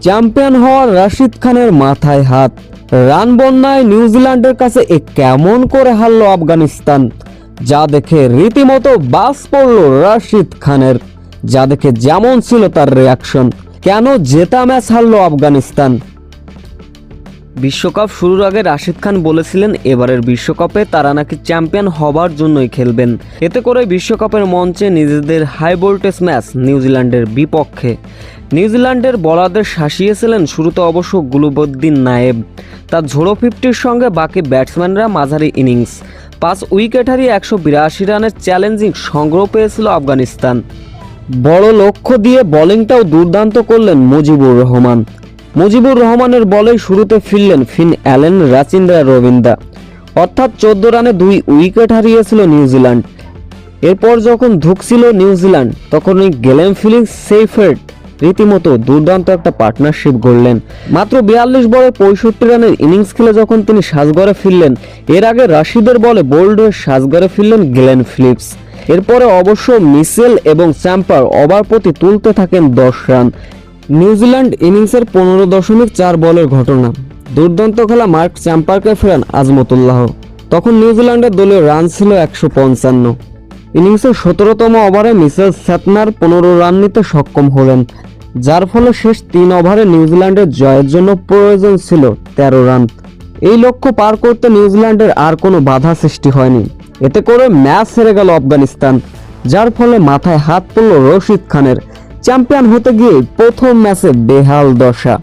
Champion হওয়ার রাশিদ খানের মাথায় হাত। রান বন্যায় নিউজিল্যান্ডের কাছে কেমন করে হারলো আফগানিস্তান, যা দেখে রীতিমতো বাস পড়ল রাশিদ খানের। যা দেখে যেমন ছিল তার রিয়াকশন, কেন জেতা ম্যাচ হারলো আফগানিস্তান। বিশ্বকাপ শুরুর আগে রাশিদ খান বলেছিলেন এবারের বিশ্বকাপে তারা নাকি চ্যাম্পিয়ন হবার জন্যই খেলবেন। এতে করে বিশ্বকাপের মঞ্চে নিজেদের হাই ভোল্টেজ ম্যাচ নিউজিল্যান্ডের বিপক্ষে নিউজিল্যান্ডের বোলারদের শাসিয়েছিলেন শুরুতে অবশ্য গুলুবউদ্দিন নায়েব। তার ঝোড়ো 50-র সঙ্গে বাকি ব্যাটসম্যানরা মাঝারি ইনিংস 5 উইকেট হারিয়ে 182 রানের চ্যালেঞ্জিং সংগ্রহ পেয়েছিল আফগানিস্তান। বড় লক্ষ্য দিয়ে বোলিংটাও দুর্দান্ত করলেন মুজিবুর রহমান। মুজিবুর রহমানের বলেই শুরুতে ফিরলেন ফিন অ্যালেন, রাচিন্দ্রা রবিন্দা। অর্থাৎ 14 রানে 2 উইকেট হারিয়েছিল নিউজিল্যান্ড। এরপর যখন ধুকছিল নিউজিল্যান্ড তখনই গ্লেন ফিলিপস সেইফার্ট রীতিমতো দুর্দান্ত একটা পার্টনারশিপ গড়লেন। মাত্র 42 বলে 65 রানের ইনিংস খেলে যখন তিনি সাজঘরে ফিরলেন, এর আগে রাশিদের বলে বোল্ড হয়ে সাজঘরে ফিরলেন গ্লেন ফিলিপস। এরপরে অবশ্য মিচেল এবং চ্যাম্পার ওভার প্রতি তুলতে থাকেন 10 রান। নিউজিল্যান্ড ইনিংসের 15.4 বলের ঘটনা। দুর্দান্ত খেলা মার্ক চ্যাম্পারকে ফেরান আজমতুল্লাহ। তখন নিউজিল্যান্ডের দলীয় রান ছিল 155। ইনিংসের 17তম ওভারে মিচেল স্যাটনার 15 রান নিতে সক্ষম হলেন, যার ফলে শেষ 3 ওভারে নিউজিল্যান্ডের জয়ের জন্য প্রয়োজন ছিল 13 রান। এই লক্ষ্য পার করতে নিউজিল্যান্ডের আর কোনো বাধা সৃষ্টি হয়নি। এতে করে ম্যাচ হেরে গেল আফগানিস্তান, যার ফলে মাথায় হাত পড়ল রশিদ খানের। চ্যাম্পিয়ন হতে গিয়ে প্রথম ম্যাচে বেহাল দশা।